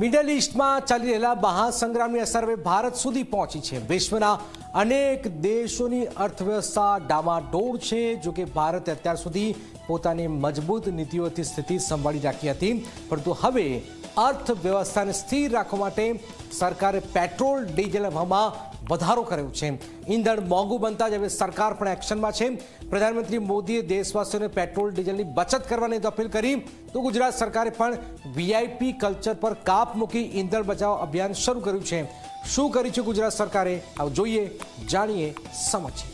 Middle ઈસ્ટમાં ચાલી રહેલા મહાસંગ્રામની અસર હવે ભારત સુધી પહોંચી છે। વિશ્વના અનેક દેશોની અર્થવ્યવસ્થા ડામાડોળ છે। જો કે ભારતે અત્યાર સુધી પોતાની મજબૂત નીતિઓથી સ્થિતિ સંભાળી રાખી હતી, પરંતુ હવે અર્થવ્યવસ્થાને સ્થિર રાખવા માટે સરકારે પેટ્રોલ ડીઝલના ભાવમાં વધારો કર્યો છે। ઈંધણ મોંઘું બનતા જ હવે સરકાર પણ એક્શનમાં છે। પ્રધાનમંત્રી મોદીએ દેશવાસીઓને પેટ્રોલ ડીઝલની બચત કરવાની અપીલ કરી, તો ગુજરાત સરકારે પણ વીઆઈપી કલ્ચર પર કાપ મૂકી ઈંધણ બચાવ અભિયાન શરૂ કર્યું છે। શું કર્યું છે ગુજરાત સરકારે, આવો જોઈએ, જાણીએ, સમજીએ।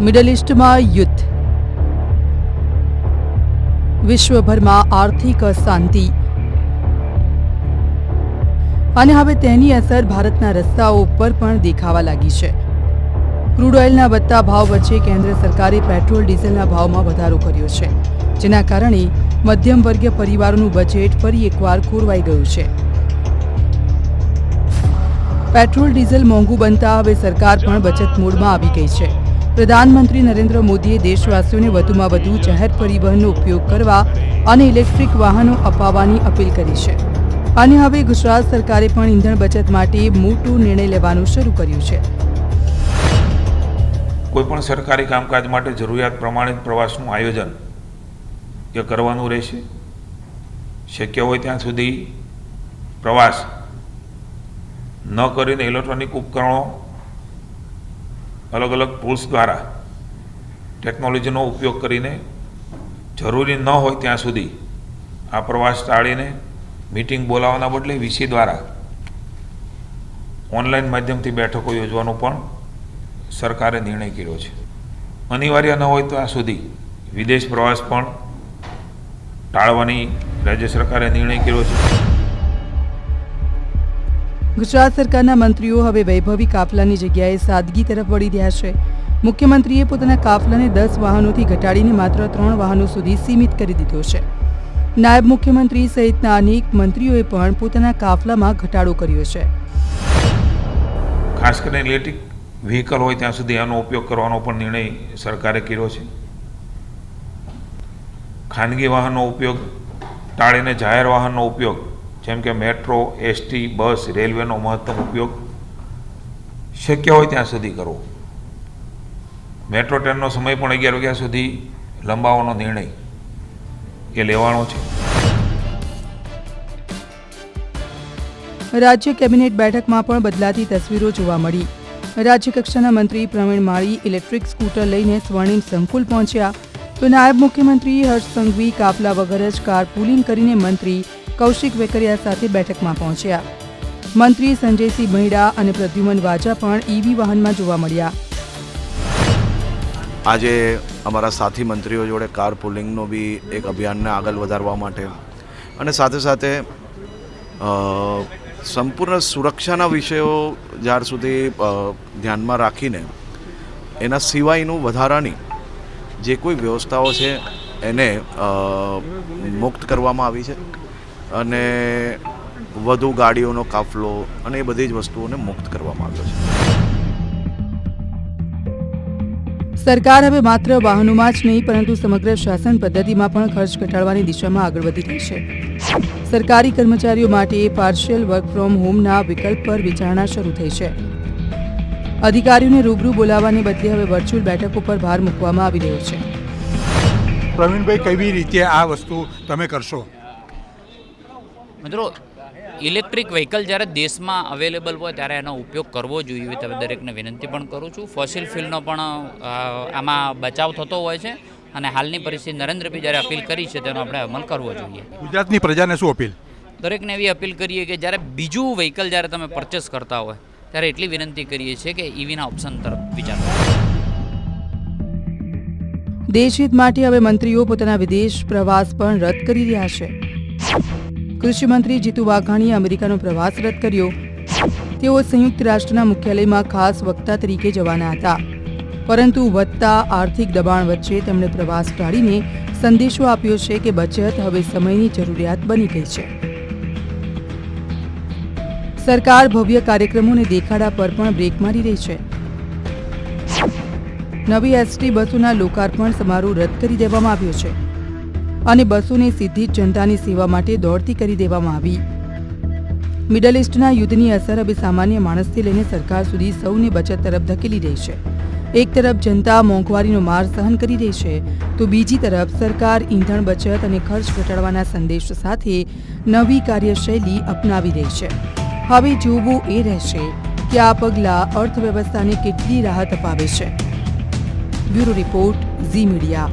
મિડલ ઈસ્ટમાં યુદ્ધ, વિશ્વભરમાં આર્થિક અશાંતિ અને હવે તેની અસર ભારતના રસ્તાઓ ઉપર પણ દેખાવા લાગી છે। ક્રૂડ ઓઇલના વધતા ભાવ વચ્ચે કેન્દ્ર સરકારે પેટ્રોલ ડીઝલના ભાવમાં વધારો કર્યો છે, જેના કારણે મધ્યમ વર્ગીય પરિવારોનું બજેટ ફરી એકવાર ખોરવાઈ ગયું છે। પેટ્રોલ ડીઝલ મોંઘું બનતા હવે સરકાર પણ બચત મોડમાં આવી ગઈ છે। પ્રધાનમંત્રી નરેન્દ્ર મોદીએ દેશવાસીઓને વધુમાં વધુ જાહેર પરિવહનનો ઉપયોગ કરવા અને ઇલેક્ટ્રિક વાહનો અપાવવાની અપીલ કરી છે। અને હવે ગુજરાત સરકારે પણ ઈંધણ બચત માટે મોટો નિર્ણય લેવાનું શરૂ કર્યું છે। કોઈપણ સરકારી કામકાજ માટે જરૂરિયાત પ્રમાણિત પ્રવાસનું આયોજન એ કરવાનું રહેશે। શક્ય હોય ત્યાં સુધી પ્રવાસ ન કરીને ઇલેક્ટ્રોનિક ઉપકરણો, અલગ અલગ ટૂલ્સ દ્વારા ટેકનોલોજીનો ઉપયોગ કરીને જરૂરી ન હોય ત્યાં સુધી આ પ્રવાસ ટાળીને મીટિંગ બોલાવવાના બદલે વીસી દ્વારા ઓનલાઈન માધ્યમથી બેઠકો યોજવાનો પણ સરકારે નિર્ણય કર્યો છે। અનિવાર્ય ન હોય ત્યાં સુધી વિદેશ પ્રવાસ પણ ટાળવાની રાજ્ય સરકારે નિર્ણય કર્યો છે। ગુજરાત સરકારના મંત્રીઓ હવે વૈભવી કાફલાની જગ્યાએ સાદગી તરફ વળી રહ્યા છે। મુખ્યમંત્રીએ પોતાના કાફલાને 10 વાહનોથી ઘટાડીને માત્ર 3 વાહનો સુધી સીમિત કરી દીધો છે। નાયબ મુખ્યમંત્રી સહિતના અનેક મંત્રીઓએ પણ પોતાના કાફલામાં ઘટાડો કર્યો છે। ખાસ કરીને ઇલેક્ટ્રિક વ્હીકલ હોય ત્યાં સુધી આનો ઉપયોગ કરવાનો પણ નિર્ણય સરકારે કર્યો છે। ખાનગી વાહનનો ઉપયોગ ટાળીને જાહેર વાહનનો ઉપયોગ, જેમ કે મેટ્રો, એસટી, બસ, રેલવેનો મહત્તમ ઉપયોગ શક્ય હોય ત્યાં સુધી કરવો। મેટ્રો ટ્રેનનો સમય પણ 11 વાગ્યા સુધી લંબાવવાનો નિર્ણય એ લેવાનો છે। રાજ્ય કેબિનેટ બેઠકમાં પણ બદલાતી તસવીરો જોવા મળી। રાજ્ય કક્ષાના મંત્રી પ્રવીણ માળી ઇલેક્ટ્રિક સ્કૂટર લઈને સ્વર્ણિમ સંકુલ પહોંચ્યા, તો નાયબ મુખ્યમંત્રી હર્ષ સંઘવી કાફલા વગર જ કાર પુલિંગ કરીને મંત્રી કૌશિક વેકરિયા સાથે બેઠકમાં પહોંચ્યા। મંત્રી સંજયસિંહ મહિડા અને પ્રદ્યુમન વાજા પણ ઈવી વાહનમાં જોવા મળ્યા। આજે અમારા સાથી મંત્રીઓ જોડે કાર પુલિંગનો બી એક અભિયાનને આગળ વધારવા માટે અને સાથે સાથે સંપૂર્ણ સુરક્ષાના વિષયો જ્યાર સુધી ધ્યાનમાં રાખીને એના સિવાયનું વધારાની જે કોઈ વ્યવસ્થાઓ છે એને મુક્ત કરવામાં આવી છે અને વધુ ગાડીઓનો કાફલો અને એ બધી જ વસ્તુઓને મુક્ત કરવામાં આવ્યો છે। સરકાર હવે માત્ર વાહનોમાં જ નહીં પરંતુ સમગ્ર શાસન પદ્ધતિમાં પણ ખર્ચ ઘટાડવાની દિશામાં આગળ વધી રહી છે। સરકારી કર્મચારીઓ માટે પાર્શિયલ વર્ક ફ્રોમ હોમના વિકલ્પ પર વિચારણા શરૂ થઈ છે। અધિકારીઓને રૂબરૂ બોલાવવાને બદલે હવે વર્ચ્યુઅલ બેઠકો પર ભાર મૂકવામાં આવી રહ્યો છે। પ્રવીણભાઈ, કેવી રીતે આ વસ્તુ તમે કરશો? મિત્રો, ઇલેક્ટ્રિક વ્હીકલ જ્યારે દેશમાં અવેલેબલ હોય ત્યારે એનો ઉપયોગ કરવો જોઈએ, તમે દરેકને વિનંતી પણ કરું છું। ફોસિલ ફ્યુલનો પણ આમાં બચાવ થતો હોય છે અને હાલની પરિસ્થિતિ નરેન્દ્રભાઈ જ્યારે અપીલ કરી છે તેનો આપણે અમલ કરવો જોઈએ। ગુજરાતની પ્રજાને શું અપીલ? દરેકને એવી અપીલ કરીએ કે જ્યારે બીજું વ્હીકલ જ્યારે તમે પરચેસ કરતા હોય ત્યારે એટલી વિનંતી કરીએ છીએ કે ઈવીના ઓપ્શન તરફ વિચારો। દેશહિત માટે હવે મંત્રીઓ પોતાના વિદેશ પ્રવાસ પણ રદ કરી રહ્યા છે। કૃષિમંત્રી જીતુ વાઘાણીએ અમેરિકાનો પ્રવાસ રદ કર્યો। તેઓ સંયુક્ત રાષ્ટ્રના મુખ્યાલયમાં ખાસ વક્તા તરીકે જવાના હતા, પરંતુ વધતા આર્થિક દબાણ વચ્ચે તેમણે પ્રવાસ ટાળીને સંદેશો આપ્યો છે કે બચત હવે સમયની જરૂરિયાત બની ગઈ છે। સરકાર ભવ્ય કાર્યક્રમો અને દેખાડા પર પણ બ્રેક મારી રહી છે। નવી એસટી બસોના લોકાર્પણ સમારોહ રદ કરી દેવામાં આવ્યો છે। અને બસોને સીધી જ જનતાની સેવા માટે દોડતી કરી દેવામાં આવી. મિડલ ઇસ્ટના યુદ્ધની અસર હવે સામાન્ય માણસથી લઈને સરકાર સુધી સૌને બચત તરફ ધકેલી રહી છે. એક તરફ જનતા મોંઘવારીનો માર સહન કરી રહી છે, તો બીજી તરફ સરકાર ઈંધણ બચત અને ખર્ચ ઘટાડવાના સંદેશ સાથે નવી કાર્યશૈલી અપનાવી રહી છે. હવે જોવું એ રહેશે કે આ પગલાં અર્થવ્યવસ્થાને કેટલી રાહત અપાવે છે. Bureau report, Zee media.